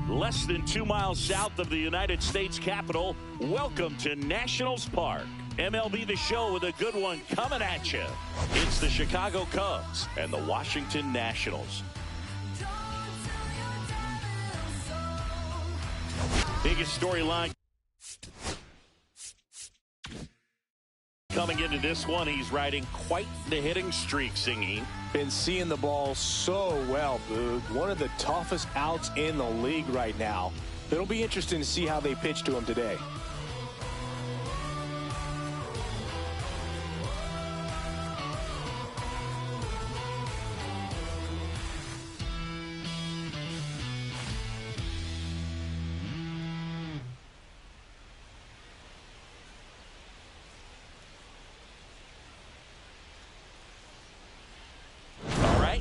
Less than 2 miles south of the United States Capitol, welcome to Nationals Park. MLB The Show with a good one coming at you. It's the Chicago Cubs and the Washington Nationals. Biggest storyline coming into this one, he's riding quite the hitting streak, Singy. Been seeing the ball so well, Boog. One of the toughest outs in the league right now. It'll be interesting to see how they pitch to him today.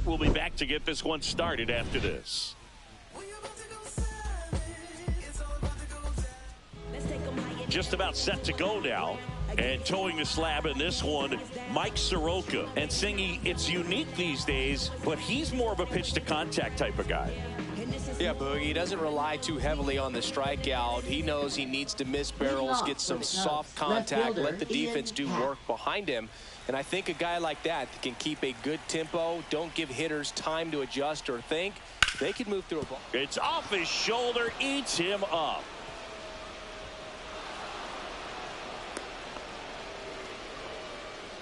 We'll be back to get this one started after this. Just about set to go now. And towing the slab in this one, Mike Soroka. And Singy, it's unique these days, but he's more of a pitch-to-contact type of guy. Yeah, Boogie, he doesn't rely too heavily on the strikeout. He knows he needs to miss barrels, get some soft contact, let the defense do work behind him. And I think a guy like that can keep a good tempo, don't give hitters time to adjust or think, they can move through a ball. It's off his shoulder, eats him up.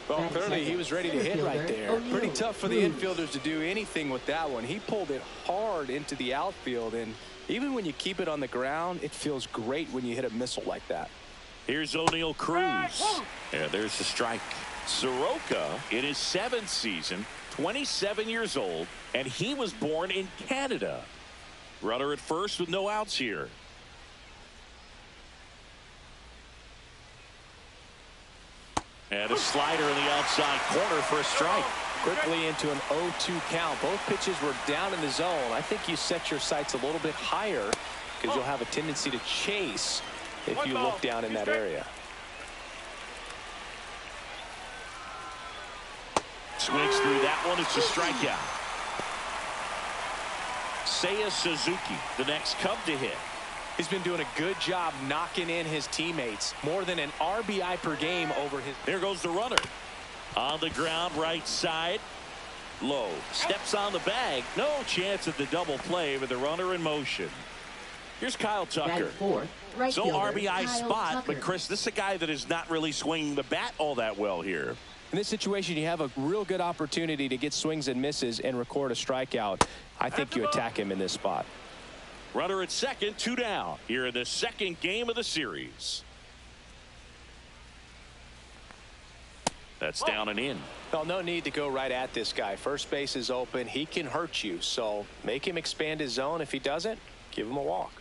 Well, clearly he was ready to hit right there. Pretty tough for the infielders to do anything with that one. He pulled it hard into the outfield, and even when you keep it on the ground, it feels great when you hit a missile like that. Here's O'Neal Cruz. Yeah, there's the strike. Soroka in his 7th season, 27 years old, and he was born in Canada. Runner at first with no outs here. And a slider in the outside corner for a strike. Quickly into an 0-2 count. Both pitches were down in the zone. I think you set your sights a little bit higher because you'll have a tendency to chase if you look down in that area. Swings through that one. It's a strikeout. Seiya Suzuki, the next Cub to hit. He's been doing a good job knocking in his teammates. More than an RBI per game over his. There goes the runner. On the ground, right side. Low. Steps on the bag. No chance at the double play with the runner in motion. Here's Kyle Tucker. So RBI spot, but Chris, this is a guy that is not really swinging the bat all that well here. In this situation, you have a real good opportunity to get swings and misses and record a strikeout. I think you attack him in this spot. Runner at second, 2 down here in the second game of the series. That's down and in. Well, no need to go right at this guy. First base is open. He can hurt you, so make him expand his zone. If he doesn't, give him a walk.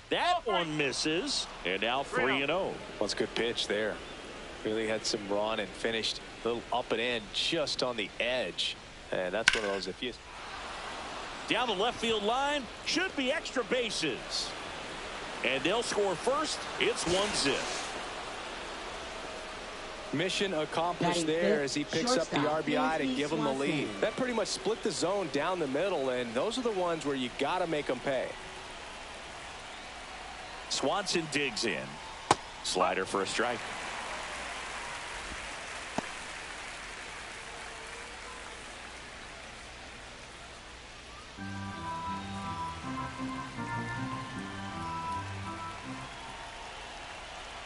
That one misses, and now 3-0. Well, it's a good pitch there. Really had some run and finished a little up and in just on the edge. And that's one of those, if you. Down the left field line, should be extra bases. And they'll score first. It's 1-0. Mission accomplished there as he picks up the RBI to give him the lead. That pretty much split the zone down the middle, and those are the ones where you got to make them pay. Swanson digs in. Slider for a strike.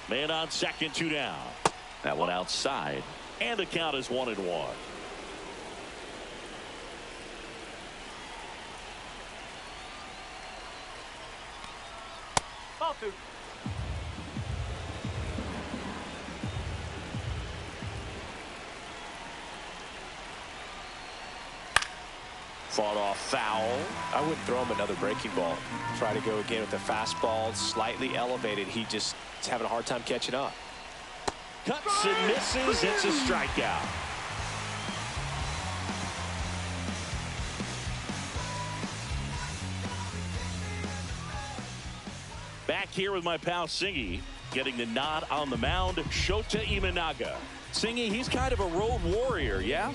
Man on second, 2 down. That one outside, and the count is 1-1. Ball 2. Fought off foul. I wouldn't throw him another breaking ball. Try to go again with the fastball slightly elevated. He just is having a hard time catching up. Cuts and misses. It's a strikeout. Back here with my pal Singy, getting the nod on the mound. Shota Imanaga. Singy, he's kind of a road warrior, yeah?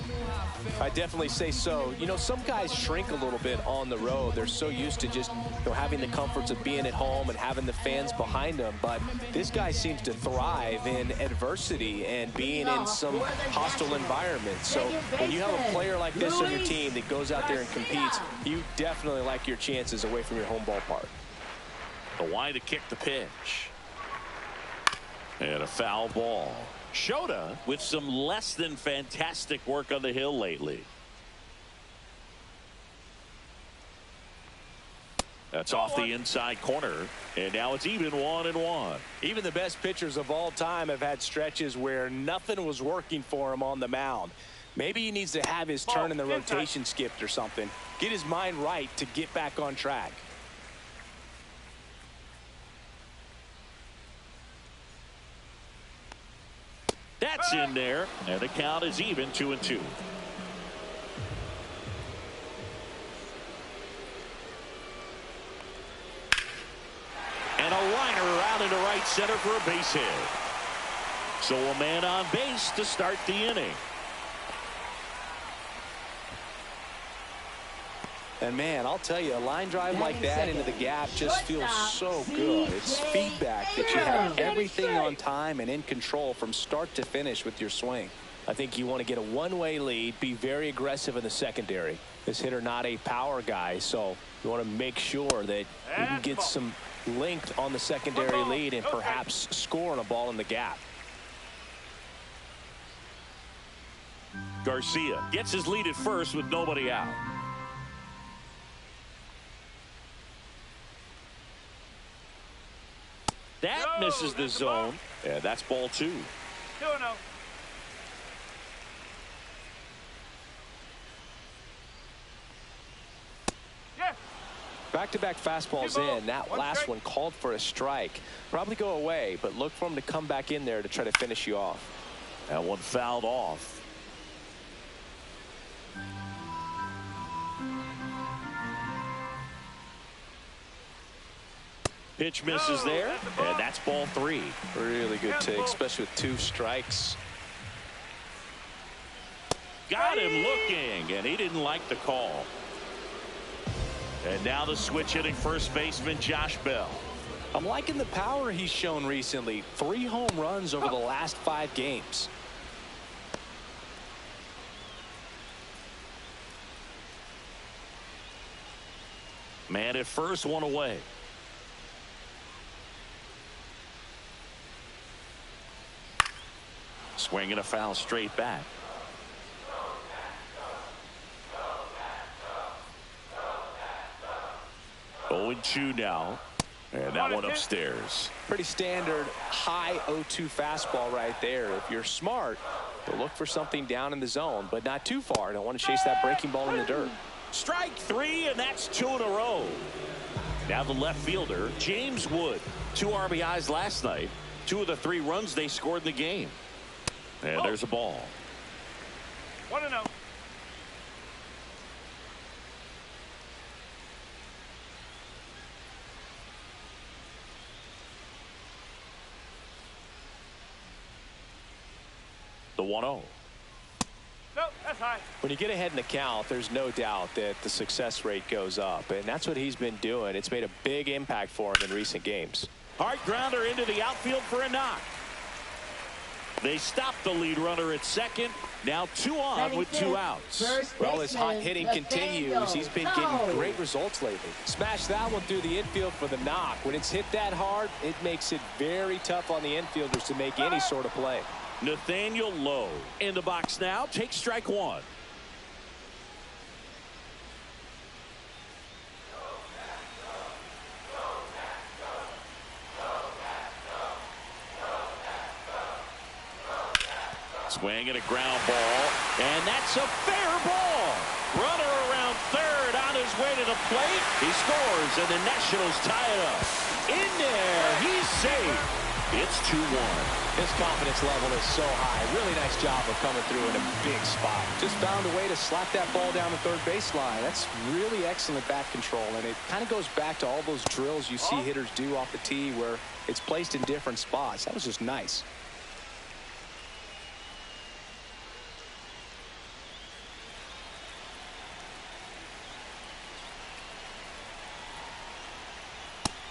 I definitely say so. You know, some guys shrink a little bit on the road. They're so used to just, having the comforts of being at home and having the fans behind them. But this guy seems to thrive in adversity and being in some hostile environments. So when you have a player like this on your team that goes out there and competes, you definitely like your chances away from your home ballpark. The line to kick the pitch. And a foul ball. Shota with some less than fantastic work on the hill lately. That's off the inside corner, and now it's even 1-1. Even the best pitchers of all time have had stretches where nothing was working for him on the mound. Maybe he needs to have his turn in the rotation skipped or something. Get his mind right to get back on track. That's in there, and the count is even 2-2. And a liner out into right center for a base hit. So a man on base to start the inning. And man, I'll tell you, a line drive like that into the gap just feels so good. It's feedback that you have everything on time and in control from start to finish with your swing. I think you want to get a one-way lead, be very aggressive in the secondary. This hitter not a power guy, so you want to make sure that you can get some length on the secondary lead and perhaps score on a ball in the gap. Garcia gets his lead at first with nobody out. That misses the zone. Yeah, that's ball 2. 2-0. Yes. Back-to-back fastballs in. That last one called for a strike. Probably go away, but look for him to come back in there to try to finish you off. That one fouled off. Pitch misses there, and that's ball 3. Really good take, especially with 2 strikes. Got him looking, and he didn't like the call. And now the switch hitting first baseman Josh Bell. I'm liking the power he's shown recently. 3 home runs over the last 5 games. Man at first, one away. Swinging a foul straight back. 0-2 now. And that one upstairs. Pretty standard high 0-2 fastball right there. If you're smart, you'll look for something down in the zone, but not too far. Don't want to chase that breaking ball in the dirt. Strike 3, and that's 2 in a row. Now the left fielder, James Wood. 2 RBIs last night. 2 of the 3 runs they scored in the game. And there's a ball. 1-0. The 1-0. No, that's high. When you get ahead in the count, there's no doubt that the success rate goes up, and that's what he's been doing. It's made a big impact for him in recent games. Hard grounder into the outfield for a knock. They stopped the lead runner at second. Now 2 on with 2 outs. Well, his hot hitting continues. He's been getting great results lately. Smash that one through the infield for the knock. When it's hit that hard, it makes it very tough on the infielders to make any sort of play. Nathaniel Lowe in the box now. Takes strike 1. Swing and a ground ball, and that's a fair ball. Runner around third on his way to the plate. He scores, and the Nationals tie it up. In there, he's safe. It's 2-1. His confidence level is so high. Really nice job of coming through in a big spot. Just found a way to slap that ball down the third baseline. That's really excellent bat control, and it kind of goes back to all those drills you see hitters do off the tee where it's placed in different spots. That was just nice.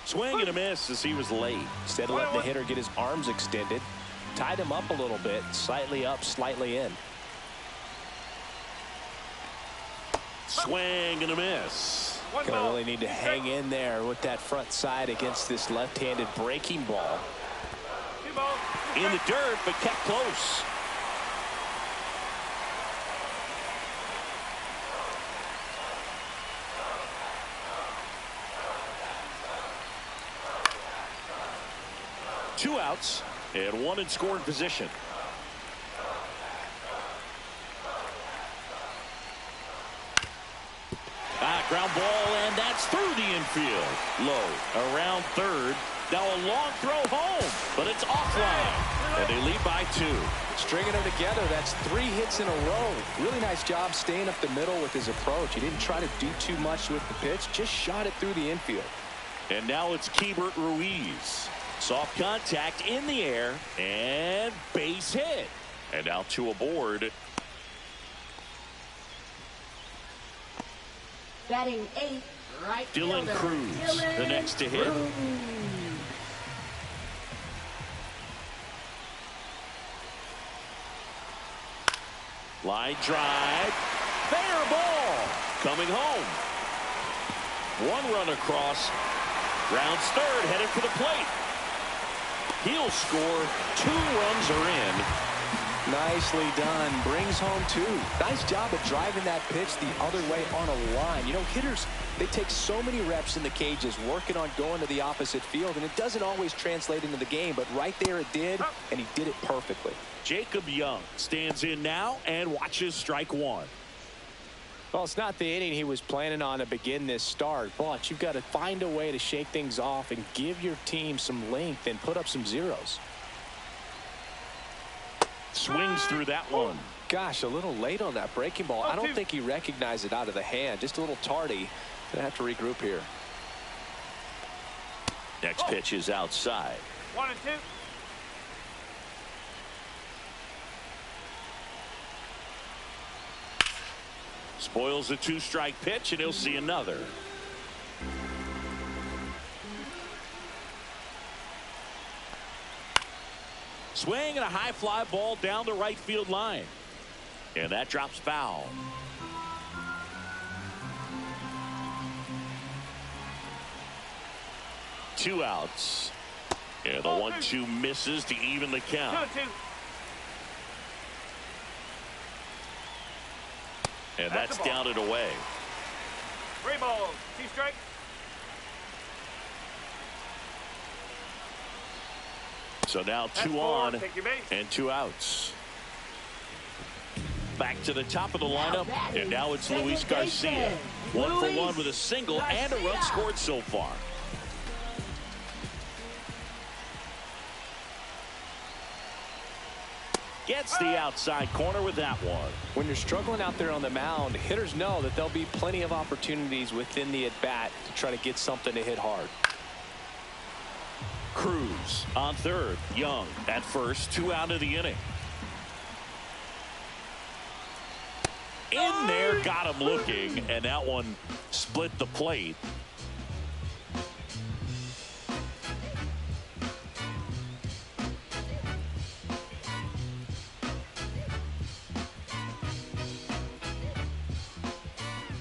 Swing and a miss as he was late. Instead of letting the hitter get his arms extended, tied him up a little bit, slightly up, slightly in. Swing and a miss. Gonna really need to hang in there with that front side against this left-handed breaking ball. In the dirt, but kept close. Two outs and one in scoring position. Ground ball, and that's through the infield. Low around third. Now a long throw home, but it's offline. And they lead by 2. Stringing them together, that's 3 hits in a row. Really nice job staying up the middle with his approach. He didn't try to do too much with the pitch, just shot it through the infield. And now it's Keibert Ruiz. Soft contact in the air and base hit. And now 2 aboard. Batting 8, right Dylan fielder, Cruz, the next to hit. Cruz. Line drive. Fair ball. Coming home. 1 run across. Rounds third, headed for the plate. He'll score. 2 runs are in. Nicely done. Brings home 2. Nice job of driving that pitch the other way on a line. You know, hitters, they take so many reps in the cages working on going to the opposite field, and it doesn't always translate into the game, but right there it did, and he did it perfectly. Jacob Young stands in now and watches strike 1. Well, it's not the inning he was planning on to begin this start, but you've got to find a way to shake things off and give your team some length and put up some zeros. Swings through that one. Gosh, a little late on that breaking ball. I don't think he recognized it out of the hand. Just a little tardy. Gonna have to regroup here. Next pitch is outside. 1 and 2. Spoils the 2-strike pitch, and he'll see another. Swing and a high fly ball down the right field line. And that drops foul. Two outs. And the 1-2 misses to even the count. 2 and 2. And that's down and away. 3 balls. 2 strikes. So now 2 on and 2 outs. Back to the top of the lineup, and now it's Luis Garcia. 1 for 1 with a single and a run scored so far. Gets the outside corner with that one. When you're struggling out there on the mound, hitters know that there'll be plenty of opportunities within the at-bat to try to get something to hit hard. Cruz on third. Young at first. 2 out of the inning. In there, got him looking, and that one split the plate.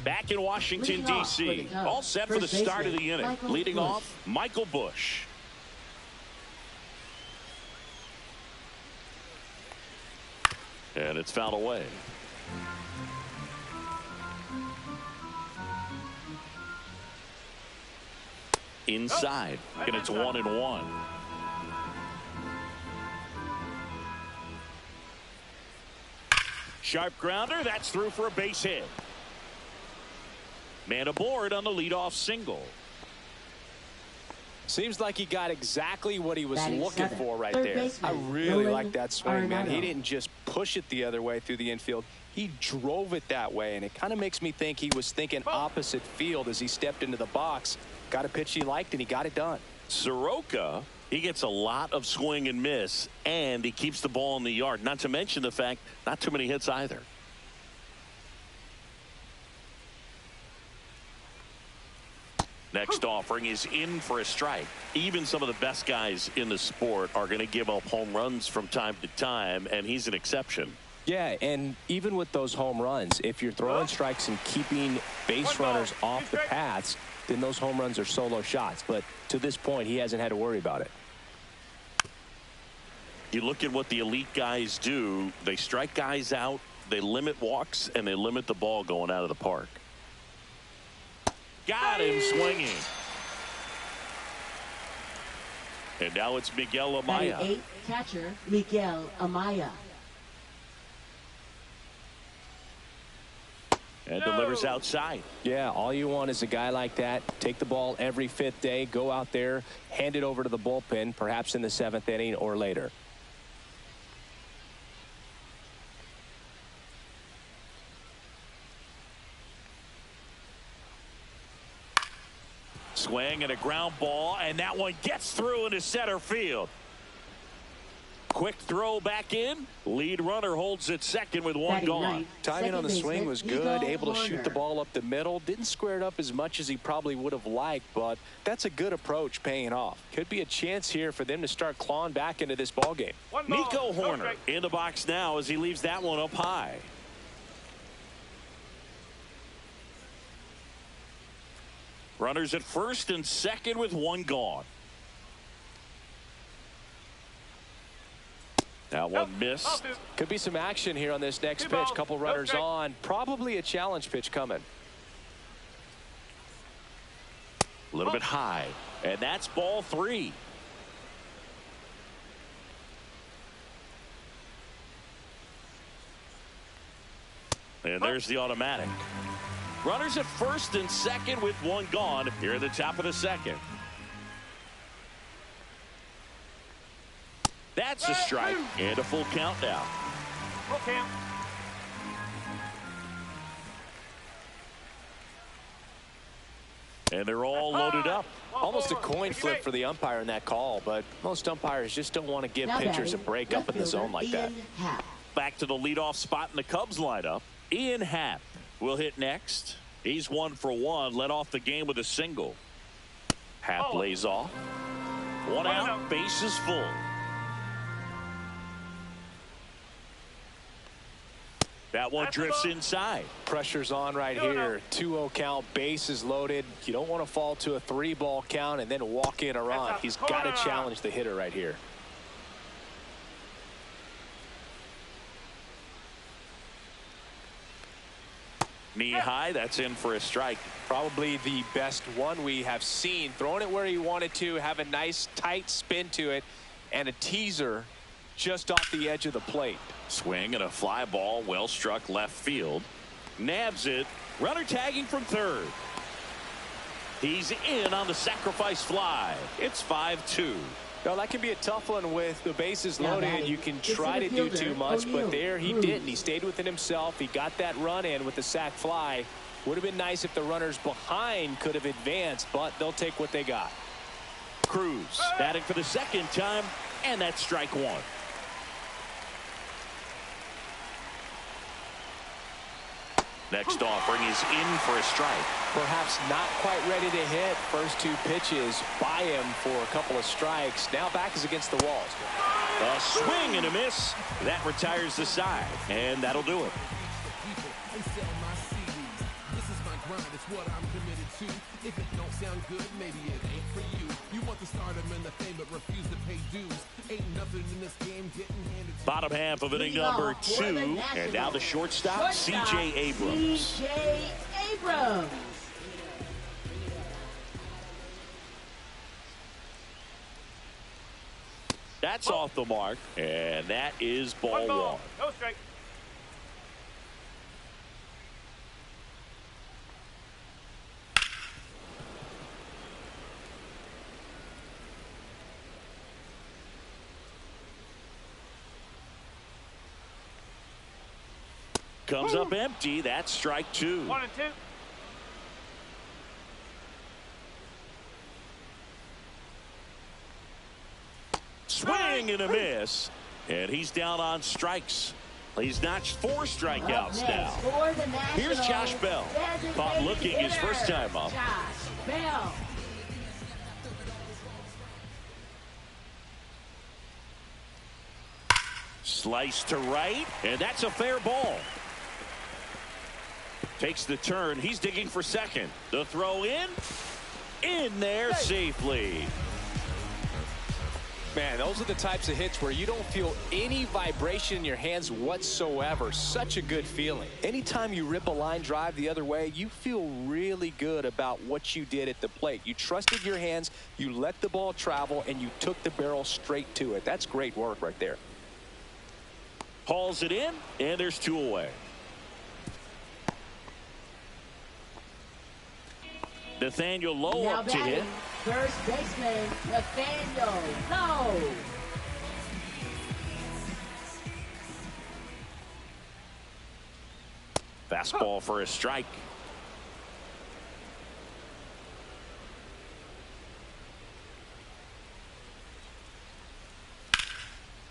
Back in Washington, D.C. All set for the start of the inning. Leading off, Michael Busch. And it's fouled away. Inside, and it's 1-1. Sharp grounder, that's through for a base hit. Man aboard on the leadoff single. Seems like he got exactly what he was Batting looking seven. for right Third there. baseman, I really Nolan like that swing, man. He Arenado. didn't just push it the other way through the infield. He drove it that way, and it kind of makes me think he was thinking opposite field as he stepped into the box. Got a pitch he liked, and he got it done. Soroka, he gets a lot of swing and miss, and he keeps the ball in the yard. Not to mention the fact, not too many hits either. Next offering is in for a strike. Even some of the best guys in the sport are going to give up home runs from time to time, and he's an exception. Yeah, and even with those home runs, if you're throwing strikes and keeping base runners off the paths, then those home runs are solo shots. But to this point, he hasn't had to worry about it. You look at what the elite guys do. They strike guys out, they limit walks, and they limit the ball going out of the park. Got him swinging. And now it's Miguel Batting Amaya. 8, catcher Miguel Amaya. And delivers outside. Yeah, all you want is a guy like that. Take the ball every 5th day, go out there, hand it over to the bullpen, perhaps in the 7th inning or later. Swing and a ground ball, and that one gets through into center field. Quick throw back in. Lead runner holds it second with one Batting gone. ninth, Timing on the second swing baseman, was good, Eagle able to shoot the Horner. ball up the middle. Didn't square it up as much as he probably would have liked, but that's a good approach paying off. Could be a chance here for them to start clawing back into this ball game. Nico Horner in the box now as he leaves that one up high. Runners at first and second with one gone. That one missed. Could be some action here on this next pitch. Couple runners on. Probably a challenge pitch coming. A little bit high. And that's ball 3. And there's the automatic. Runners at first and second with one gone here at the top of the second. That's a strike and a full count now. Full count. And they're all loaded up. Almost a coin flip for the umpire in that call, but most umpires just don't want to give Now pitchers a batting, break up in the zone like that. Ian Happ. Back to the leadoff spot in the Cubs lineup. Ian Happ will hit next. He's 1 for 1, led off the game with a single. Happ lays off. One out, bases full. That one drifts inside. Pressure's on right here. 2-0 count, bases loaded. You don't want to fall to a 3-ball count and then walk in a run. He's got to challenge the hitter right here. Knee high, that's in for a strike. Probably the best one we have seen. Throwing it where he wanted to, have a nice tight spin to it, and a teaser just off the edge of the plate. Swing and a fly ball, well struck left field. Nabs it. Runner tagging from third. He's in on the sacrifice fly. It's 5-2. Now that can be a tough one with the bases Now loaded. batting, You can it's try the to do fielder, too much, O'Neal but there he Cruz. didn't. He stayed within himself. He got that run in with the sac fly. Would have been nice if the runners behind could have advanced, but they'll take what they got. Cruz batting for the second time, and that's strike 1. Next offering is in for a strike. Perhaps not quite ready to hit. First 2 pitches by him for a couple of strikes. Now back is against the walls. A swing and a miss. That retires the side, and that'll do it. If it don't sound good, maybe it ain't for you. You want the stardom and the fame, but refuse to pay dues. Ain't nothing in this game getting handed to you. Bottom half of inning number 2, and now the shortstop, C.J. Abrams. C.J. Abrams. That's off the mark, and that is ball 1. No strike. Comes up empty. That's strike 2. 1 and 2. Swing and a miss. And he's down on strikes. He's notched 4 strikeouts now. Here's Josh Bell. Caught looking his first time up. Josh Bell. Slice to right, and that's a fair ball. Takes the turn. He's digging for second. The throw in there safely. Man, those are the types of hits where you don't feel any vibration in your hands whatsoever. Such a good feeling. Anytime you rip a line drive the other way, you feel really good about what you did at the plate. You trusted your hands, you let the ball travel, and you took the barrel straight to it. That's great work right there. Hauls it in, and there's 2 away. Nathaniel Lowe Now up to hit. batting, first baseman Nathaniel Lowe. Fastball for a strike.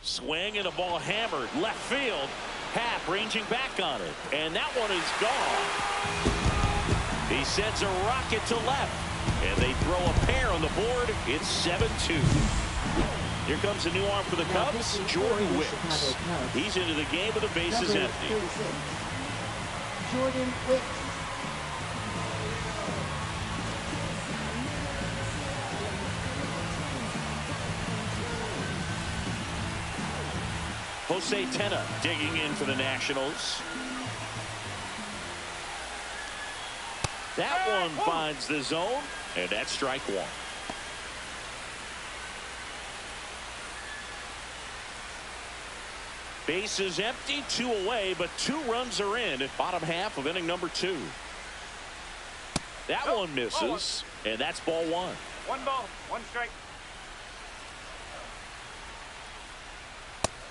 Swing and a ball hammered left field. Happ ranging back on it, and that one is gone. He sends a rocket to left, and they throw a pair on the board. It's 7-2. Here comes a new arm for the Cubs, Jordan Wicks. He's into the game with the bases empty. Jordan Wicks. Jose Tena digging in for the Nationals. That one finds the zone, and that's strike 1. Base is empty, 2 away, but 2 runs are in at bottom half of inning number 2. That one misses, and that's ball 1. 1 ball, 1 strike.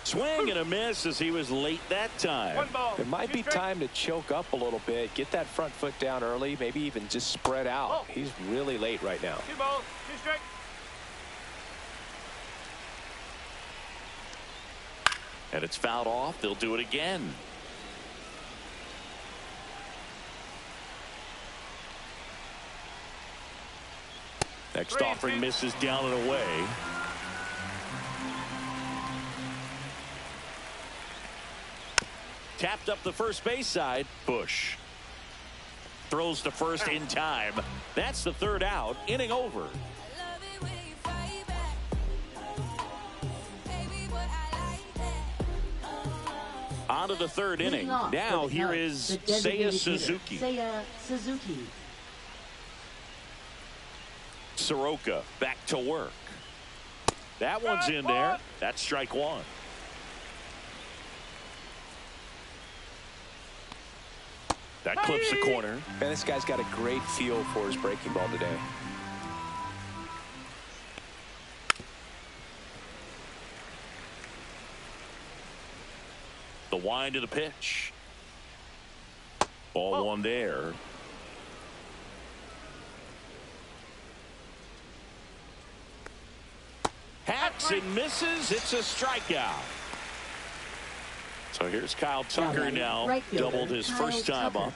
Swing and a miss as he was late that time. 1 ball. It might be time to choke up a little bit, get that front foot down early, maybe even just spread out. He's really late right now. 2 balls, 2 strikes. And it's fouled off. They'll do it again. Next offering misses down and away. Tapped up the first base side. Bush throws to first in time. That's the 3rd out. Inning over. On to the 3rd inning. Now here is Seiya Suzuki. Seiya Suzuki. Soroka back to work. That one's in there. That's strike 1. That clips the corner. Man, this guy's got a great feel for his breaking ball today. The wind of the pitch. Ball 1 there. Hacks and misses. It's a strikeout. So here's Kyle Tucker now. Doubled his first time up.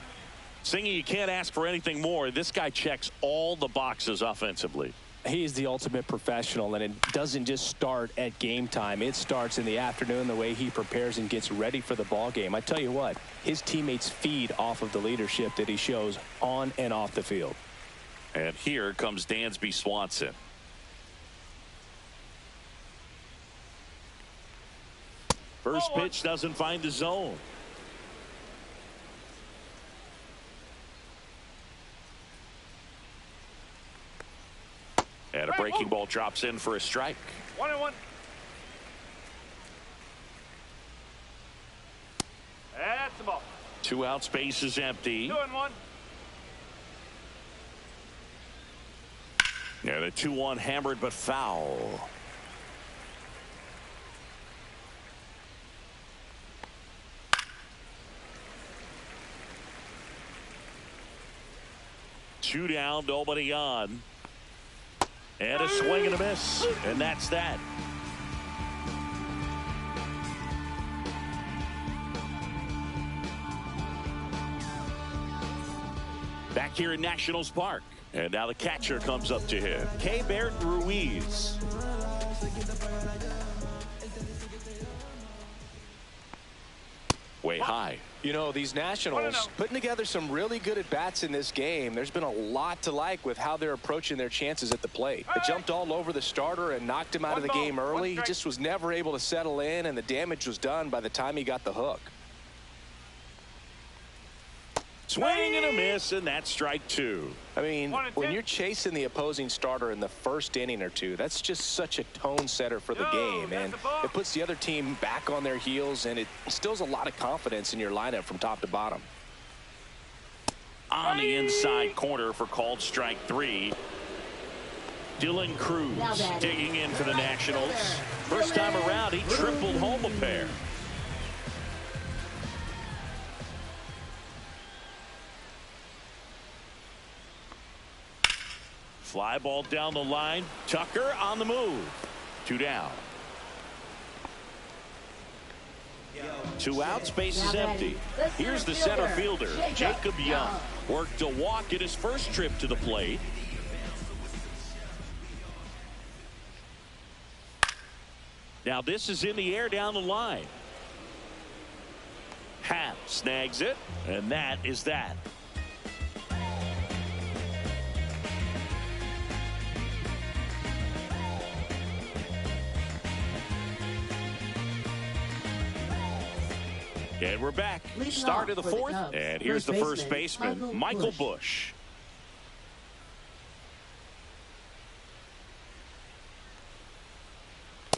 Singy, you can't ask for anything more. This guy checks all the boxes offensively. He's the ultimate professional, and it doesn't just start at game time. It starts in the afternoon, the way he prepares and gets ready for the ball game. I tell you what, his teammates feed off of the leadership that he shows on and off the field. And here comes Dansby Swanson. First pitch doesn't find the zone. And a breaking ball drops in for a strike. 1-1. That's the ball. 2 out, space is empty. 2-1. And a 2-1 hammered but foul. 2 down, nobody on. And a swing and a miss. And that's that. Back here in Nationals Park. And now the catcher comes up to him. Keibert Ruiz. Way high. You know, these Nationals putting together some really good at-bats in this game. There's been a lot to like with how they're approaching their chances at the plate. It jumped all over the starter and knocked him out of the game early. He just was never able to settle in, and the damage was done by the time he got the hook. Swing and a miss, and that's strike 2. I mean, when you're chasing the opposing starter in the first inning or two, that's just such a tone setter for the game, and it puts the other team back on their heels, and it instills a lot of confidence in your lineup from top to bottom. On the inside corner for called strike 3. Dylan Cruz digging in for the Nationals. First time around, he tripled home a pair. Fly ball down the line. Tucker on the move. 2 down. 2 outs, base is empty. Here's the center fielder, Jacob Young. Worked a walk at his first trip to the plate. Now this is in the air down the line. Happ snags it, and that is that. And we're back. Start of the 4th. And here's the first baseman, Michael Busch.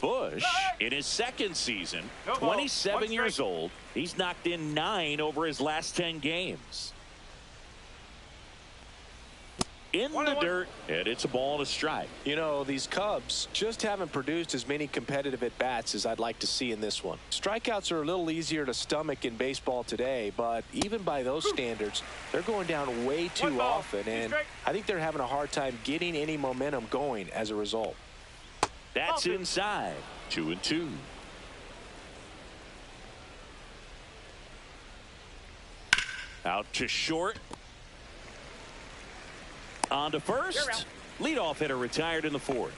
Busch, in his second season, 27 years old. He's knocked in 9 over his last 10 games. In the dirt, and it's a ball and a strike. You know, these Cubs just haven't produced as many competitive at-bats as I'd like to see in this one. Strikeouts are a little easier to stomach in baseball today, but even by those standards, they're going down way too often, and I think they're having a hard time getting any momentum going as a result. That's inside. 2-2. Out to short. On to first. Leadoff hitter retired in the 4th.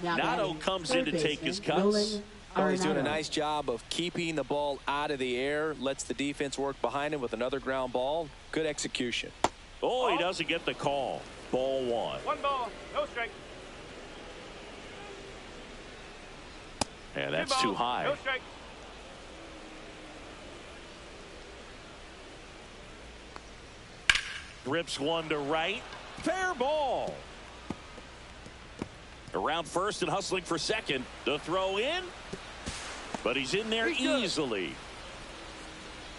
Nato comes in to take his cuts. Oh, he's doing a nice job of keeping the ball out of the air. Lets the defense work behind him with another ground ball. Good execution. Oh, he doesn't get the call. Ball 1. 1 ball, no strike. And that's too high. No strike. Rips one to right. Fair ball. Around first and hustling for second. The throw in. But he's in there easily.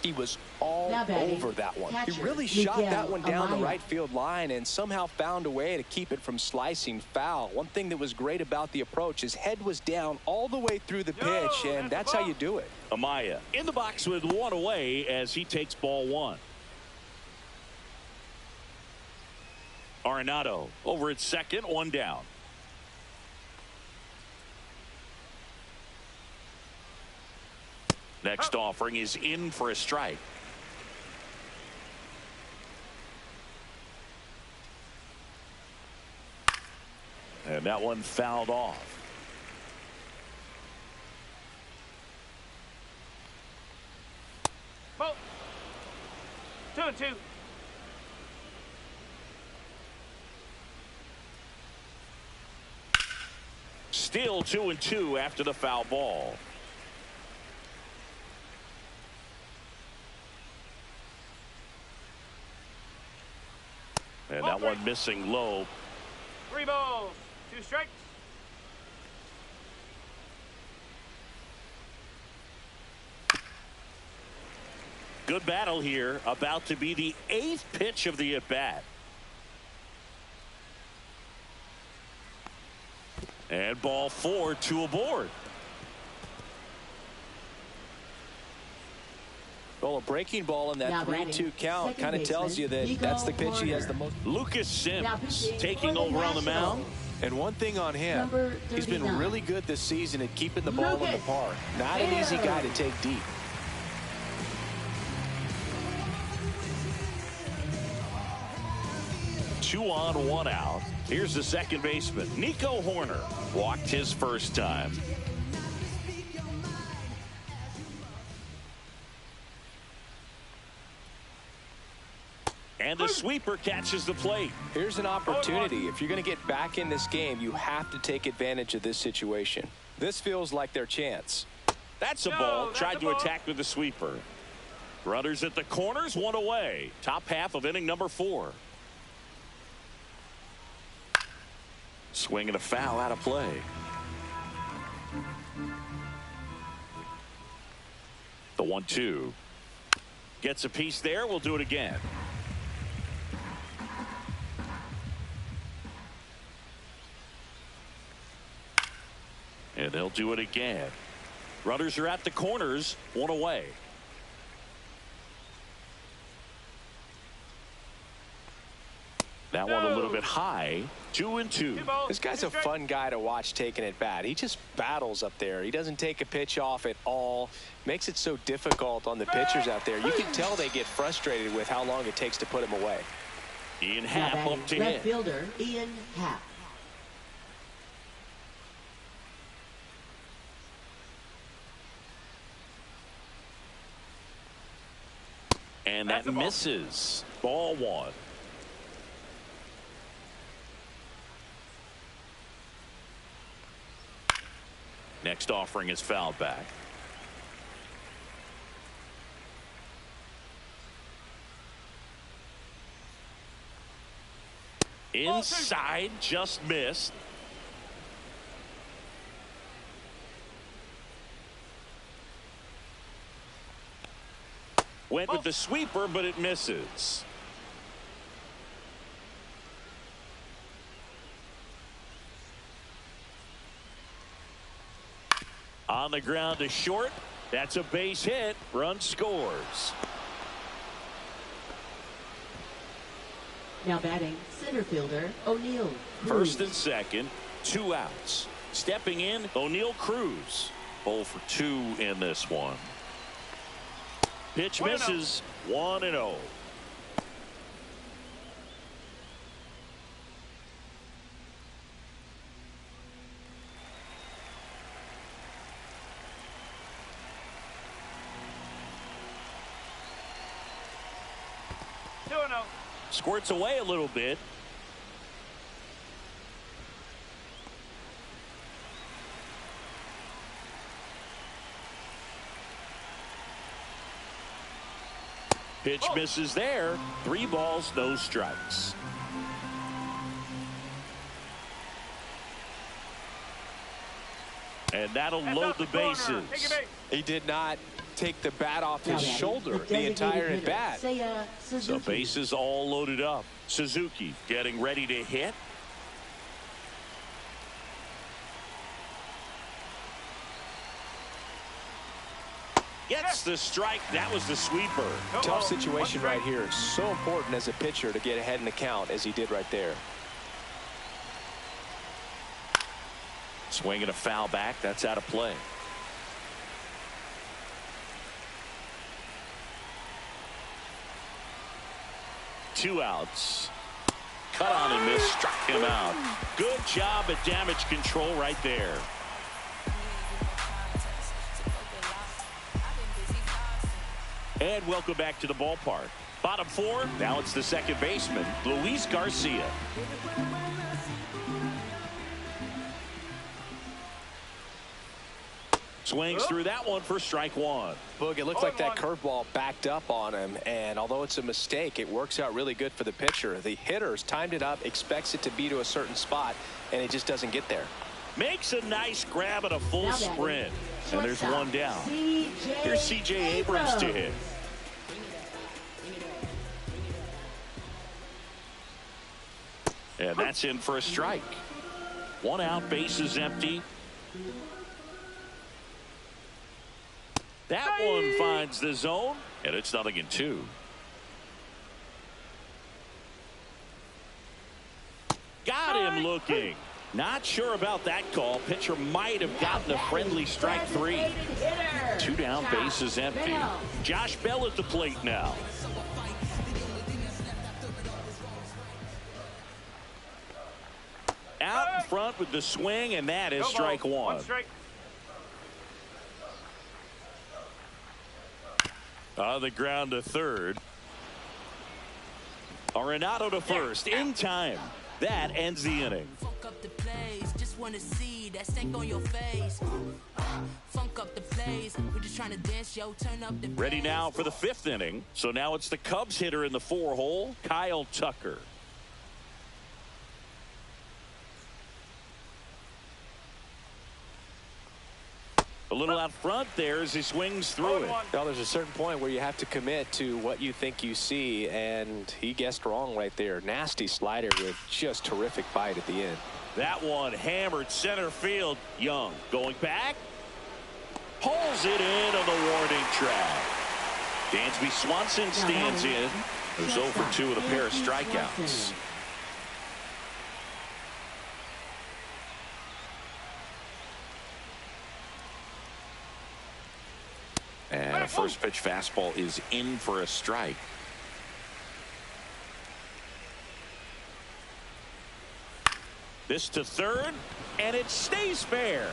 He was all over that one. He really shot that one down the right field line and somehow found a way to keep it from slicing foul. One thing that was great about the approach, his head was down all the way through the pitch, and that's how you do it. Amaya in the box with 1 away as he takes ball 1. Arenado over at second, 1 down. Next offering is in for a strike. And that one fouled off. Ball. 2-2. Still 2-2 after the foul ball. And that one missing low. 3 balls, 2 strikes. Good battle here. About to be the 8th pitch of the at-bat. And ball 4, 2 aboard. Well, a breaking ball in that 3-2 count kind of tells you that that's the pitch he has the most. Lucas Sims taking over on the mound. And one thing on him, he's been really good this season at keeping the ball in the park. Not an easy guy to take deep. Two on, one out. Here's the second baseman, Nico Horner. Walked his first time. And the sweeper catches the plate. Here's an opportunity. If you're going to get back in this game, you have to take advantage of this situation. This feels like their chance. That's a ball. Tried to attack with the sweeper. Runners at the corners, one away. Top half of inning number 4. Swing and a foul out of play. The 1-2. Gets a piece there. We'll do it again. And they'll do it again. Runners are at the corners, one away. That one a little bit high. 2-2. This guy's a fun guy to watch taking at bat. He just battles up there. He doesn't take a pitch off at all. Makes it so difficult on the pitchers out there. You can tell they get frustrated with how long it takes to put him away. Ian Happ up to hit. Left fielder Ian Happ. And that misses. Ball 1. Next offering is fouled back. Inside, just missed. Went with the sweeper, but it misses. On the ground to short. That's a base hit. Run scores. Now batting center fielder O'Neal. First and second, 2 outs. Stepping in, O'Neal Cruz. 0 for 2 in this one. Pitch misses. 1-0. Squirts away a little bit. Pitch misses there. 3 balls, no strikes. And that'll load the bases. He did not take the bat off his shoulder the entire at bat. So bases all loaded up. Suzuki getting ready to hit. Gets the strike. That was the sweeper. Tough situation right here. It's so important as a pitcher to get ahead in the count as he did right there. Swing and a foul back. That's out of play. Two outs. Cut on and miss. Struck him out. Good job at damage control right there. And welcome back to the ballpark. Bottom 4. Now it's the second baseman, Luis Garcia. Swings through that one for strike 1. Boog, it looked like that curveball backed up on him, and although it's a mistake, it works out really good for the pitcher. The hitter's timed it up, expects it to be to a certain spot, and it just doesn't get there. Makes a nice grab at a full sprint. And there's one down. Here's C.J. Abrams to hit. And that's in for a strike. 1 out, bases empty. That one finds the zone. And it's 0-2. Got him looking. Not sure about that call. Pitcher might have gotten a friendly strike 3. 2 down, bases empty. Josh Bell at the plate now. Out in front with the swing, and that is strike 1. On the ground to third. Arenado to first in time. That ends the inning. Funk up the plays, just wanna see that stank on your face. Funk up the plays, we're just trying to dance, yo, turn up the bass. Ready now for the 5th inning. So now it's the Cubs hitter in the 4-hole, Kyle Tucker. A little out front there as he swings through it. Well, there's a certain point where you have to commit to what you think you see, and he guessed wrong right there. Nasty slider with just terrific bite at the end. That one hammered center field. Young going back. Pulls it in on the warning track. Dansby Swanson stands in. There's 0 for 2 with a pair of strikeouts. And a first pitch fastball is in for a strike. This to third, and it stays fair.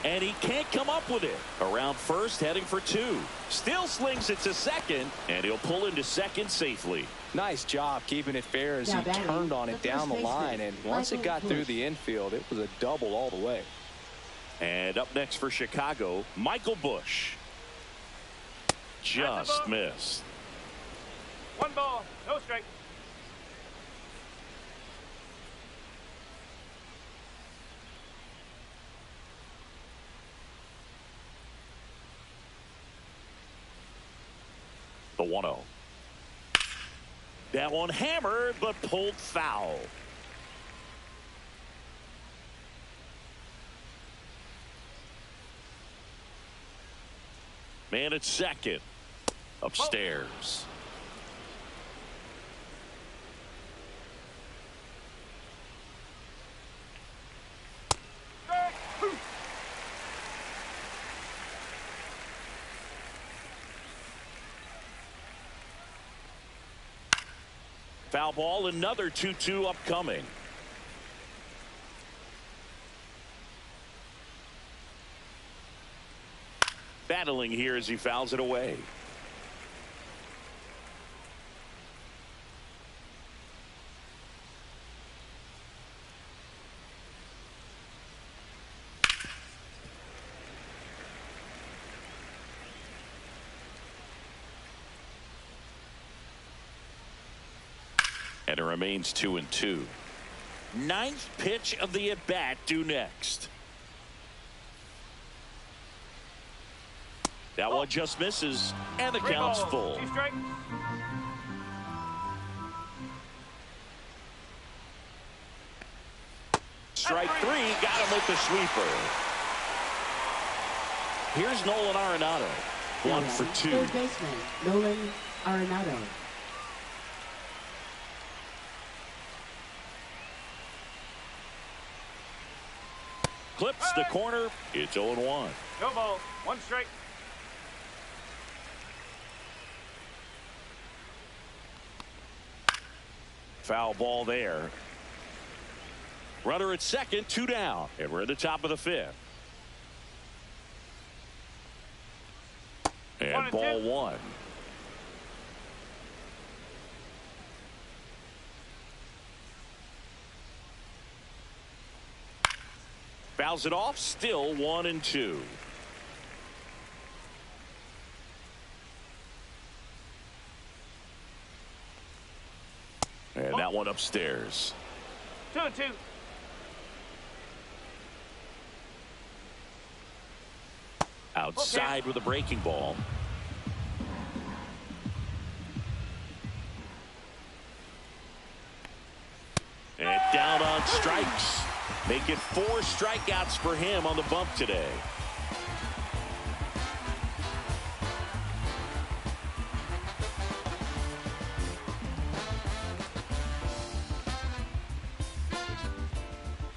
And he can't come up with it. Around first, heading for 2. Still slings it to second, and he'll pull into second safely. Nice job keeping it fair as he turned on it down the line. And once it got through the infield, it was a double all the way. And up next for Chicago, Michael Busch. Just missed. 1 ball, no strike. The 1-0. That one hammered but pulled foul. Man at second. Upstairs. Foul ball, another 2-2 upcoming. Battling here as he fouls it away. And it remains 2-2. 9th pitch of the at-bat due next. That one just misses, and the count's full. 2 strikes. Strike 3, got him with the sweeper. Here's Nolan Arenado. 1 for 2. Third baseman, Nolan Arenado. Clips the corner. It's 0-1. No ball, 1 strike. Foul ball there. Runner at second, 2 down. And we're at the top of the 5th. And ball 1. Fouls it off, still 1-2. And that one upstairs. 2-2. Outside with a breaking ball. And down on strikes. Make it 4 strikeouts for him on the bump today.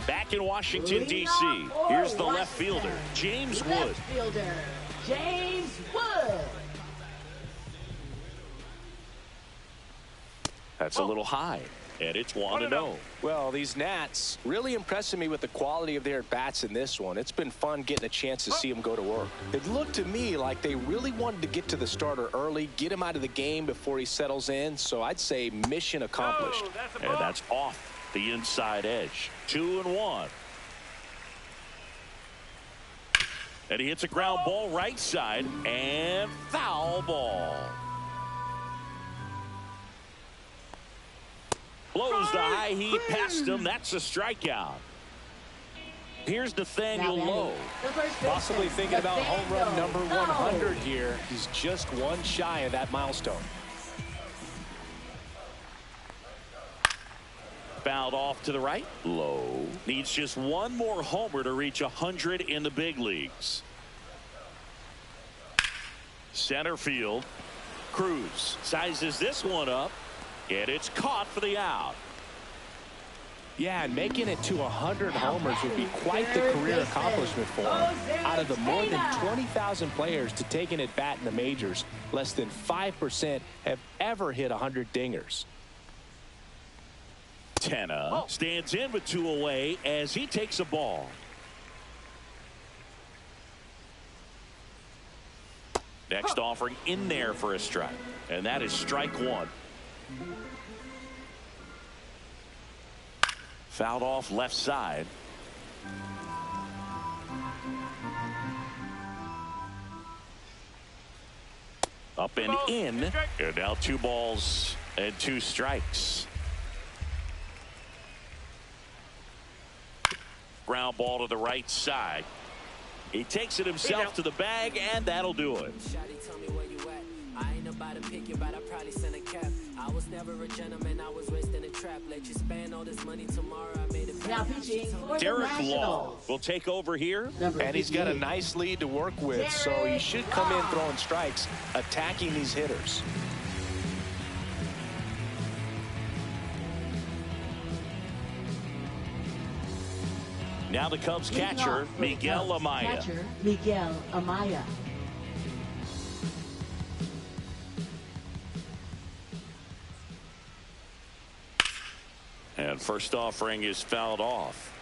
Back in Washington, D.C., here's the left fielder, James Wood. Left fielder, James Wood. That's a little high, and it's 1-0. Well, these Nats really impressing me with the quality of their bats in this one. It's been fun getting a chance to see them go to work. It looked to me like they really wanted to get to the starter early, get him out of the game before he settles in. So I'd say mission accomplished. And that's off the inside edge. 2-1. And he hits a ground ball right side, and foul ball. Blows the high heat past him. That's a strikeout. Here's Nathaniel Lowe. Possibly thinking about home run number 100 here. He's just one shy of that milestone. Fouled off to the right. Lowe needs just one more homer to reach 100 in the big leagues. Center field. Cruz sizes this one up. And it's caught for the out. Yeah, and making it to 100 homers would be quite the career accomplishment for him. Out of the more than 20,000 players to take an at-bat in the majors, less than 5% have ever hit 100 dingers. Tenna stands in with 2 away as he takes a ball. Next offering in there for a strike. And that is strike 1. Fouled off left side. Up and in. And now 2 balls and 2 strikes. Ground ball to the right side. He takes it himself to the bag, and that'll do it. I ain't about to pick you, but I probably send a cap. I was never a gentleman, I was raised in a trap. Let you spend all this money tomorrow, I made it back. Now pitching for the Derek Nationals. Law will take over here. And he's got a nice lead to work with, so he should come in throwing strikes, attacking these hitters. Now the Cubs catcher, Miguel Amaya. Miguel Amaya. And first offering is fouled off.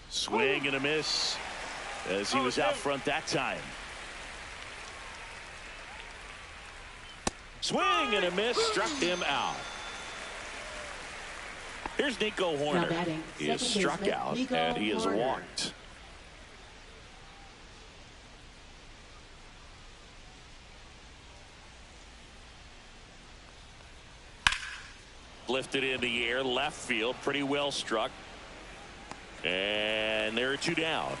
Swing and a miss as he was out front that time. Swing and a miss, struck him out. Here's Nico Horner. He is struck out and he is walked. Lifted in the air, left field, pretty well struck. And there are 2 down.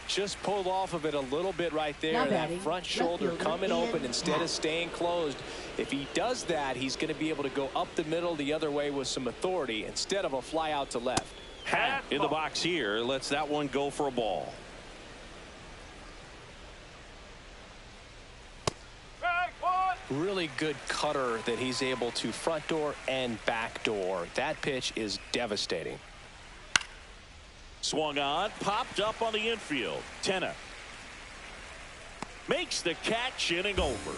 Just pulled off of it a little bit right there. That front shoulder coming open instead of staying closed. If he does that, he's going to be able to go up the middle the other way with some authority instead of a fly out to left. Hat in the box here, lets that one go for a ball. Really good cutter that he's able to front door and back door. That pitch is devastating. Swung on, popped up on the infield. Tenna makes the catch, inning over.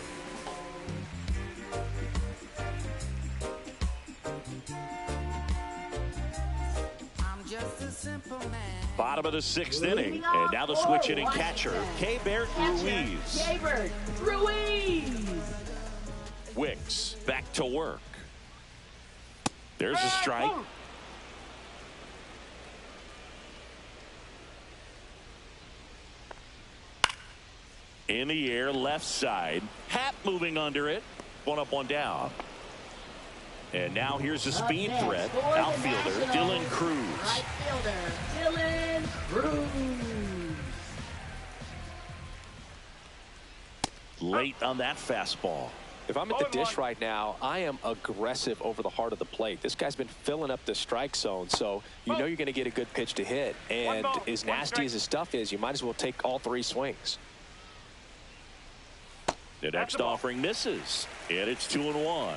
I'm just a simple man. Bottom of the 6th inning, and now the switch hitting catcher, Keibert Ruiz. Keibert Ruiz. Wicks back to work. There's a strike. In the air, left side. Happ moving under it. 1 up, 1 down. And now here's a speed threat. Outfielder Dylan Cruz. Right fielder Dylan Cruz. Late on that fastball. If I'm at the dish right now, I am aggressive over the heart of the plate. This guy's been filling up the strike zone, so you know you're going to get a good pitch to hit. And as nasty as his stuff is, you might as well take all 3 swings. The next offering misses, and it's 2-1.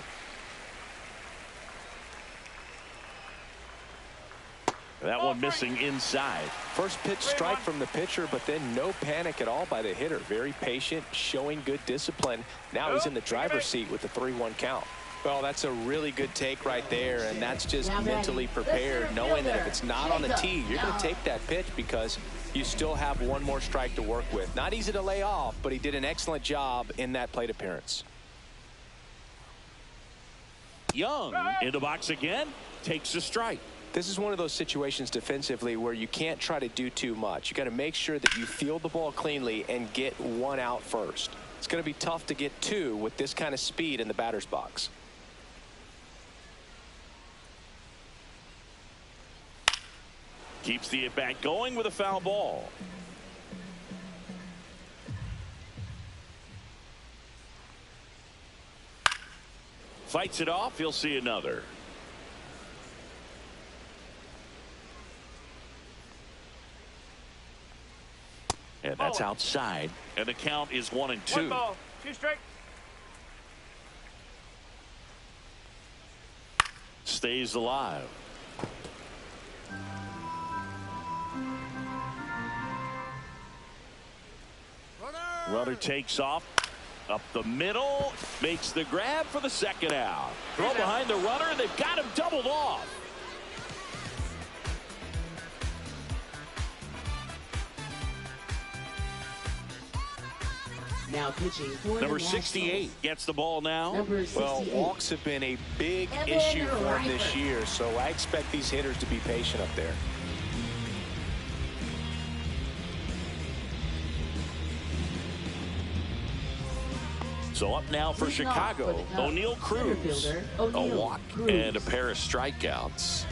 That one missing inside. First pitch strike from the pitcher, but then no panic at all by the hitter. Very patient, showing good discipline. Now he's in the driver's seat with the 3-1 count. Well, that's a really good take right there, and that's just mentally prepared, knowing that if it's not on the tee, you're going to take that pitch because you still have one more strike to work with. Not easy to lay off, but he did an excellent job in that plate appearance. Young in the box again, takes a strike. This is one of those situations defensively where you can't try to do too much. You got to make sure that you field the ball cleanly and get one out first. It's going to be tough to get two with this kind of speed in the batter's box. Keeps the at-bat going with a foul ball. Fights it off. He'll see another. And that's outside. And the count is 1-2. 1 ball, 2 strike. Stays alive. Runner takes off. Up the middle. Makes the grab for the second out. Throw behind the runner, and they've got him doubled off. Now pitching for Number the 68 Nationals. gets the ball now. Number 68. Well, walks have been a big Evan issue for him Ryder. this year, so I expect these hitters to be patient up there. So up now for Leading off Chicago, for the Cubs, O'Neal center Cruz. fielder, A O'Neal walk Cruz. and a pair of strikeouts.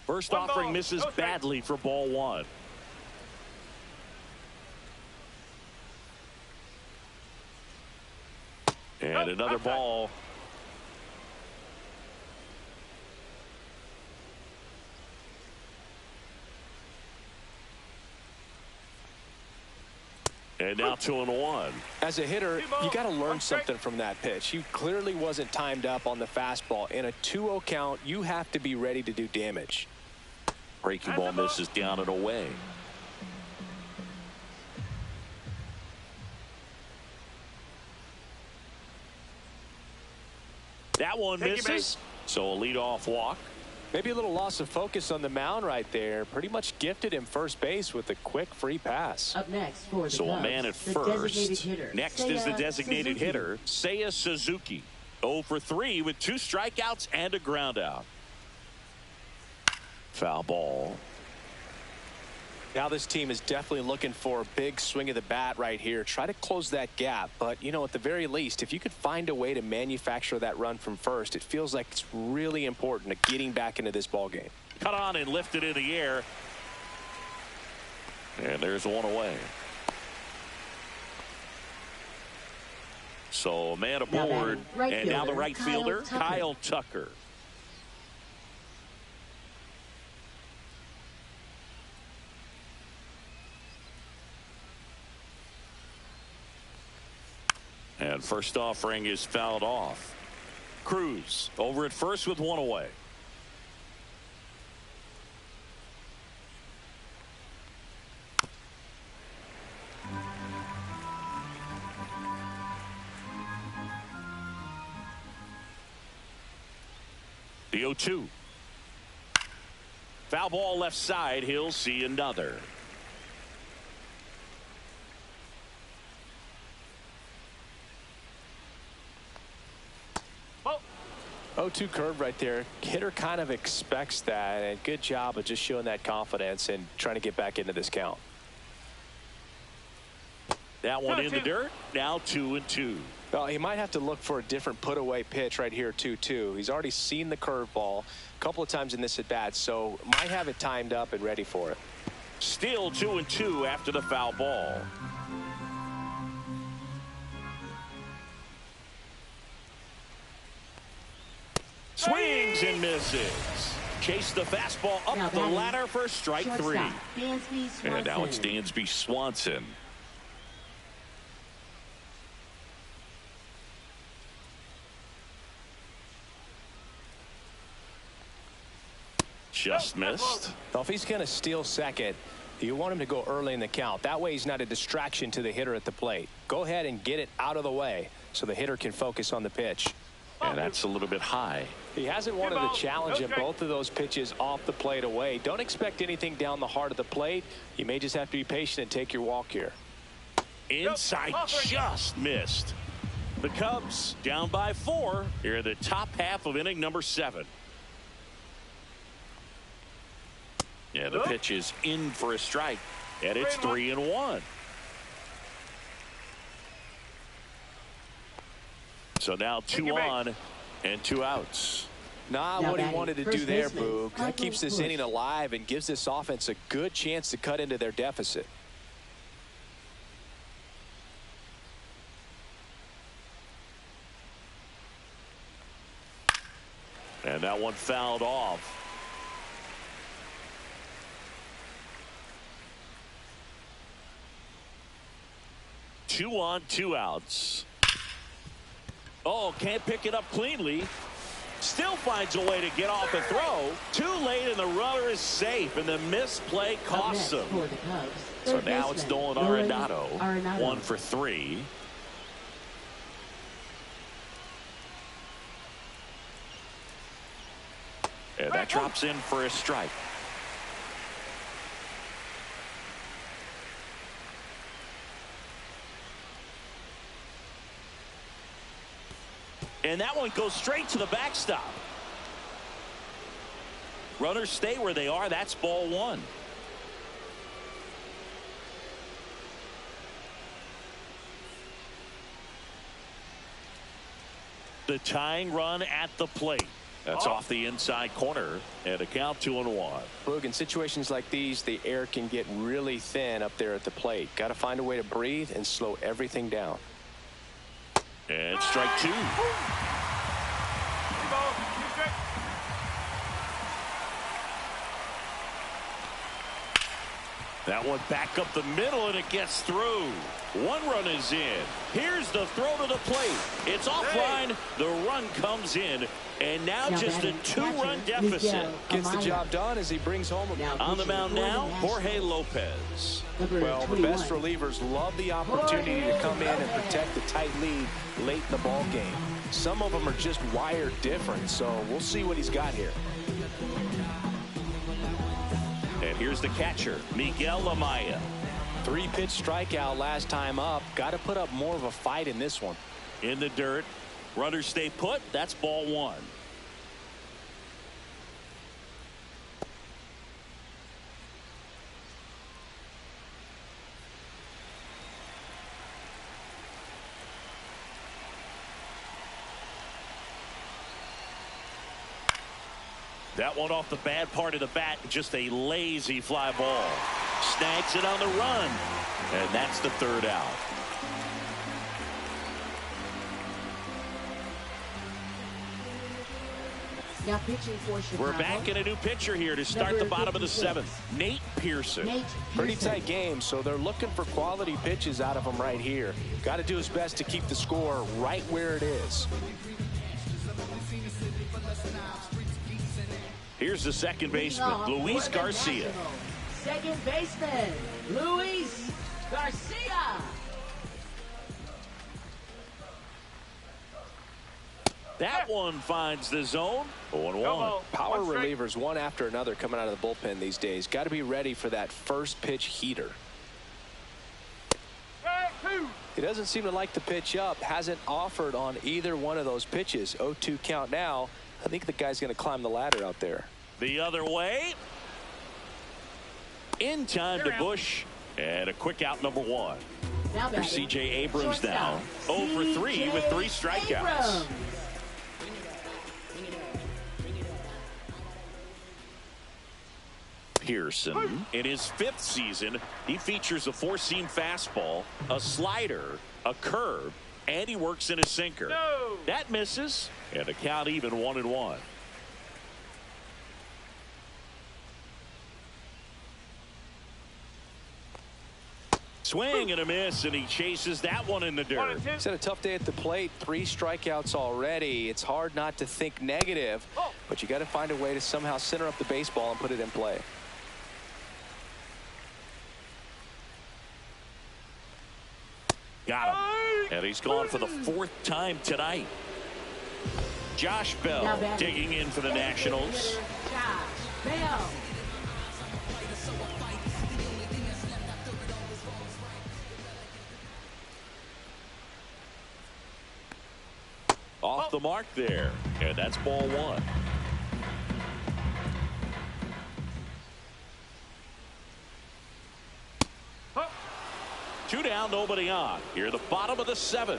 First One offering ball, misses no strike. badly for ball 1. And another outside. ball. And now 2-1. As a hitter, Two balls, you got to learn one strike. something from that pitch. He clearly wasn't timed up on the fastball. In a 2-0 count, you have to be ready to do damage. Breaking ball misses down and away. That one Take your misses. base. So a leadoff walk. Maybe a little loss of focus on the mound right there. Pretty much gifted him first base with a quick free pass. Up next for the So a Cubs, man at the first. designated hitter, Next is the Seiya designated Suzuki. hitter, Seiya Suzuki. 0 for 3 with 2 strikeouts and a ground out. Foul ball. Now this team is definitely looking for a big swing of the bat right here. Try to close that gap. But, you know, at the very least, if you could find a way to manufacture that run from first, it feels like it's really important to getting back into this ball game. Cut on and lifted in the air. And there's one away. So a man Now aboard. batting right And now the fielder, right Kyle fielder, Tucker. Kyle Tucker. And first offering is fouled off. Cruz over at first with one away. The 0-2. Foul ball left side. He'll see another. Ball. 0-2 curve right there. Hitter kind of expects that, and good job of just showing that confidence and trying to get back into this count. That one in the 2-2. dirt. Now 2-2. Well, he might have to look for a different put away pitch right here 2-2. He's already seen the curveball a couple of times in this at bat, so might have it timed up and ready for it. Still 2-2 after the foul ball. Swings and misses. chase the fastball up the ladder for strike three. And now it's Dansby Swanson. Just missed. Well, if he's going to steal second, you want him to go early in the count. That way he's not a distraction to the hitter at the plate. Go ahead and get it out of the way so the hitter can focus on the pitch. And that's a little bit high. He hasn't wanted the challenge in both of those pitches off the plate away. Don't expect anything down the heart of the plate. You may just have to be patient and take your walk here. Inside, just missed. The Cubs down by 4 here in the top half of inning number 7. Yeah, the pitch is in for a strike, and it's 3-1. So now 2 on and 2 outs. Not what he wanted to do there, Boog. That keeps this inning alive and gives this offense a good chance to cut into their deficit. And that one fouled off. Two on, 2 outs. Oh, can't pick it up cleanly. Still finds a way to get off the throw. Too late, and the runner is safe, and the misplay costs him. So now it's Nolan Arenado. 1 for 3. And that drops in for a strike. And that one goes straight to the backstop. Runners stay where they are. That's ball 1. The tying run at the plate. That's off the inside corner, and a count 2-1. Boog, in situations like these, the air can get really thin up there at the plate. Got to find a way to breathe and slow everything down. And strike 2. That one back up the middle, and it gets through. 1 run is in. Here's the throw to the plate. It's offline. The run comes in, and now just a 2-run deficit. Gets the job done as he brings home on the mound now, Jorge Lopez. Well, the best relievers love the opportunity to come in and protect the tight lead late in the ball game. Some of them are just wired different, so we'll see what he's got here. And here's the catcher, Miguel Amaya. 3-pitch strikeout last time up. Got to put up more of a fight in this one. In the dirt. Runners stay put. That's ball 1. That one off the bad part of the bat. Just a lazy fly ball. Snags it on the run. And that's the 3rd out. Now pitching for Chicago. We're back in a new pitcher here to start the bottom of the 7th. Nate Pearson. Pretty tight game, so they're looking for quality pitches out of him right here. Got to do his best to keep the score right where it is. Here's the second baseman, Luis Garcia. Second baseman, Luis Garcia. That one finds the zone. 0-1. Power relievers one after another coming out of the bullpen these days. Got to be ready for that first pitch heater. He doesn't seem to like the pitch up. Hasn't offered on either one of those pitches. 0-2 count now. I think the guy's going to climb the ladder out there. The other way. In time to Bush. And a quick out, number 1. Here's C.J. Abrams now. 0 for 3 with 3 strikeouts. Pearson, in his 5th season, he features a 4-seam fastball, a slider, a curve, and he works in a sinker. That misses, and a count even 1-1. Swing and a miss, and he chases that one in the dirt. He's had a tough day at the plate. 3 strikeouts already. It's hard not to think negative, but you got to find a way to somehow center up the baseball and put it in play. Got him. And he's gone for the 4th time tonight. Josh Bell digging in for the Nationals. Josh Bell. Off the mark there, and that's ball 1. Two down, nobody on. Here, the bottom of the 7th.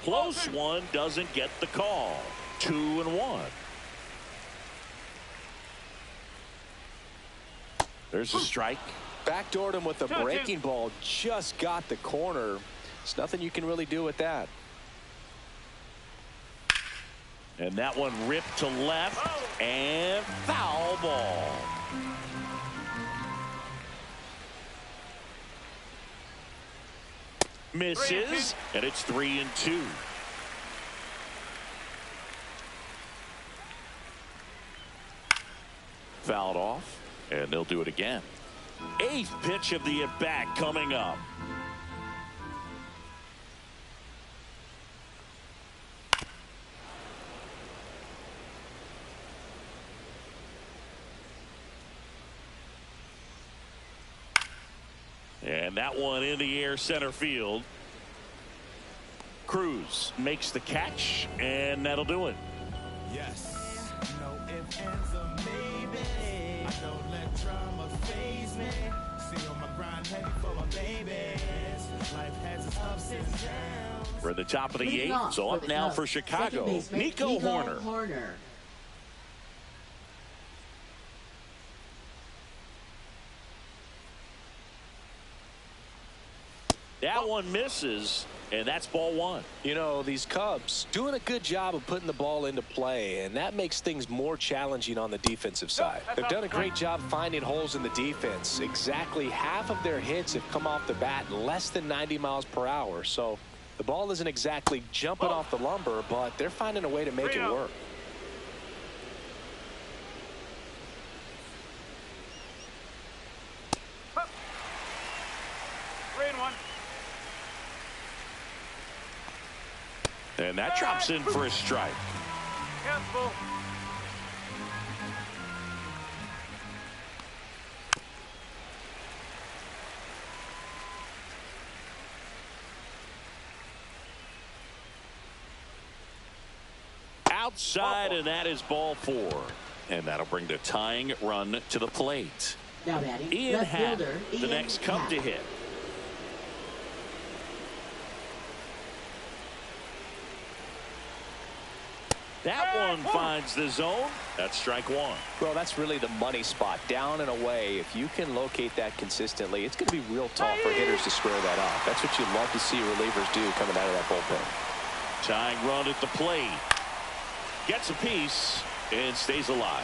Close one, doesn't get the call. 2-1. There's a strike. Backdoored him with a breaking ball. Just got the corner. There's nothing you can really do with that. And that one ripped to left and foul ball. Misses, and it's 3-2. Fouled off, and they'll do it again. 8th pitch of the at-bat coming up. And that one in the air center field. Cruz makes the catch, and that'll do it. Yes. No ifs, ands, or maybe. I don't let drama faze me. See on my grind heavy for my babies. Life has its ups and downs. We're at the top of the 8th, so up now for Chicago, Nico Horner. That one misses, and that's ball 1. You know, these Cubs doing a good job of putting the ball into play, and that makes things more challenging on the defensive side. They've done a great job finding holes in the defense. Exactly half of their hits have come off the bat less than 90 miles per hour. So the ball isn't exactly jumping off the lumber, but they're finding a way to make it work. And that drops in for a strike. Careful. Outside, and that is ball 4. And that'll bring the tying run to the plate. Now batting, Ian left Happ, fielder, the Ian next Cub Happ. to hit. That one finds the zone. That's strike 1. Well, that's really the money spot, down and away. If you can locate that consistently, it's going to be real tough for hitters to square that off. That's what you love to see relievers do coming out of that bullpen. Tying run at the plate. Gets a piece and stays alive.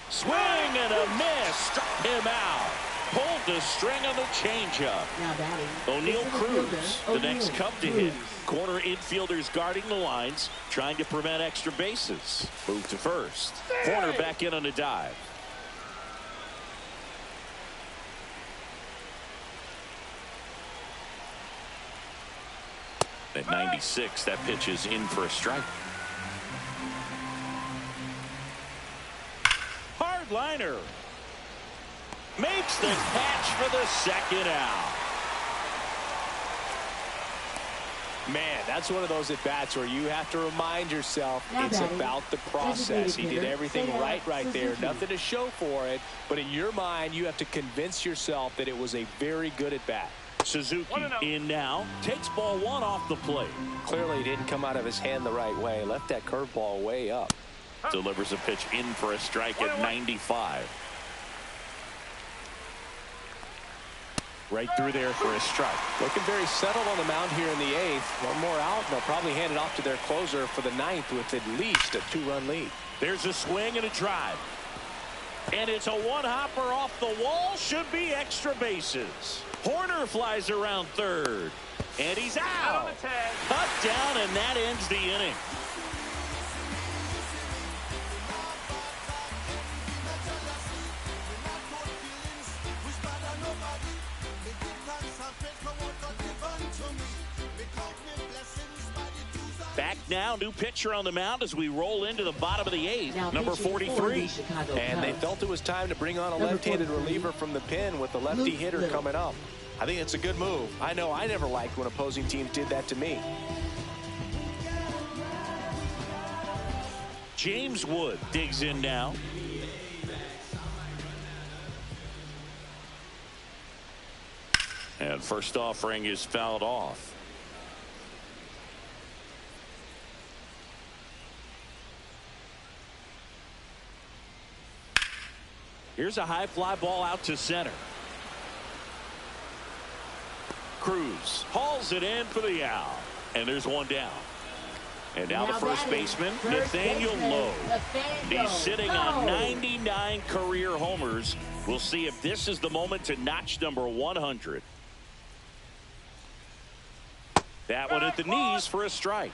Swing and a miss. Struck him out. Pulled the string on the changeup. Now batting, O'Neal is Cruz, the next O'Neal Cub to Cruz. hit. Corner infielders guarding the lines, trying to prevent extra bases. Move to first. Corner back in on a dive. At 96, that pitch is in for a strike. Hard liner. Makes the catch for the second out. Man, that's one of those at-bats where you have to remind yourself it's about the process. He did everything right there. Nothing to show for it. But in your mind, you have to convince yourself that it was a very good at-bat. Suzuki in now. Takes ball 1 off the plate. Clearly he didn't come out of his hand the right way. Left that curveball way up. Delivers a pitch in for a strike at 95. right through there for a strike. Looking very settled on the mound here in the 8th. One more out, and they'll probably hand it off to their closer for the 9th with at least a 2-run lead. There's a swing and a drive. And it's a one-hopper off the wall. Should be extra bases. Horner flies around third. And he's out. Cut down, and that ends the inning. Back now, new pitcher on the mound as we roll into the bottom of the 8th, number 43. And they felt it was time to bring on a left-handed reliever from the pen with the lefty hitter coming up. I think it's a good move. I know I never liked when opposing teams did that to me. James Wood digs in now. And first offering is fouled off. Here's a high fly ball out to center. Cruz hauls it in for the out. And there's one down. And now the first baseman, Nathaniel Lowe. He's sitting on 99 career homers. We'll see if this is the moment to notch number 100. That one at the knees for a strike.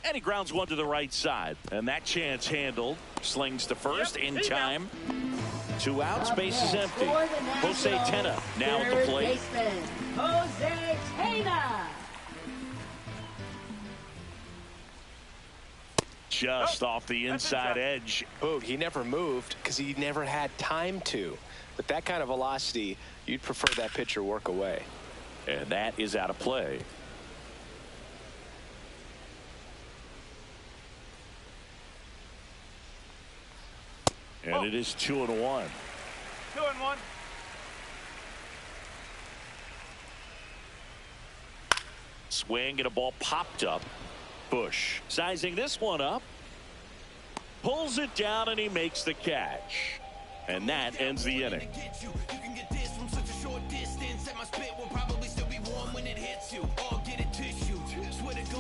And he grounds one to the right side. And that chance handled. Slings to first in time. 2 outs, bases empty. Jose Tena now at the plate. Jose Tena. Just off the inside edge. Boog, he never moved because he never had time to. With that kind of velocity, you'd prefer that pitcher work away. And that is out of play. And it is 2-1. 2-1. Swing and a ball popped up. Bush sizing this one up. Pulls it down and he makes the catch. And that ends the inning.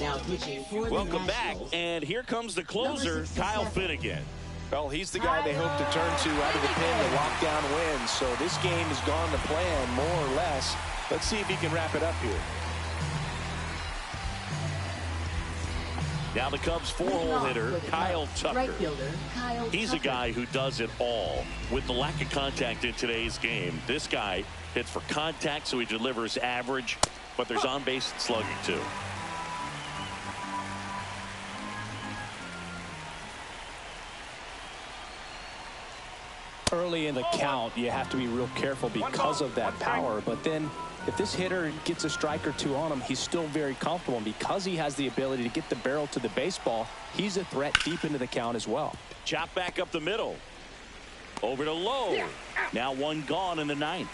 Now pitching for Welcome back. And here comes the closer, Kyle Finnegan. Well, he's the guy they hope to turn to out of the pen to lock down wins. So this game has gone to plan, more or less. Let's see if he can wrap it up here. Now the Cubs 4-hole hitter, Kyle Tucker. He's a guy who does it all. With the lack of contact in today's game, this guy hits for contact, so he delivers average, but there's on-base slugging too. Early in the count, you have to be real careful because of that power. But then if this hitter gets a strike or two on him, he's still very comfortable. And because he has the ability to get the barrel to the baseball, he's a threat deep into the count as well. Chop back up the middle. Over to Lowe. Now one gone in the 9th.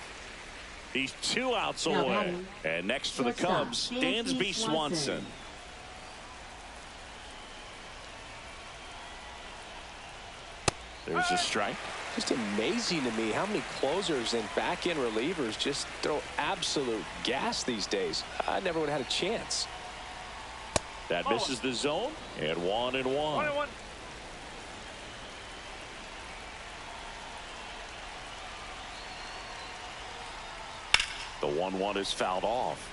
He's 2 outs away. And next for the Cubs, Dansby Swanson. There's a strike. Just amazing to me how many closers and back-end relievers just throw absolute gas these days. I never would have had a chance. That misses the zone, and 1-1. The 1-1 is fouled off.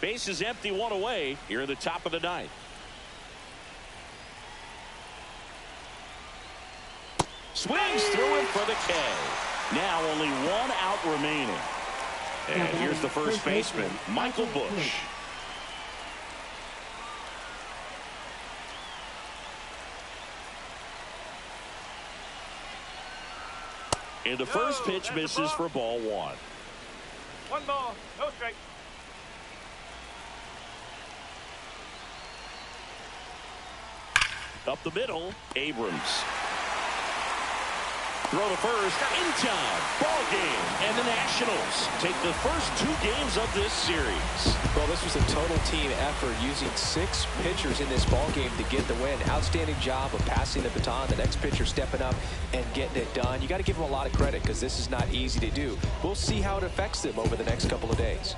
Base is empty, 1 away here in the top of the 9th. Swings through it for the K. Now only 1 out remaining. And here's the first baseman, Michael Bush. And the first pitch misses for ball 1. 1 ball, no strike. Up the middle, Abrams. Throw to first. In time. Ball game. And the Nationals take the first 2 games of this series. Well, this was a total team effort using 6 pitchers in this ball game to get the win. Outstanding job of passing the baton. The next pitcher stepping up and getting it done. You got to give them a lot of credit because this is not easy to do. We'll see how it affects them over the next couple of days.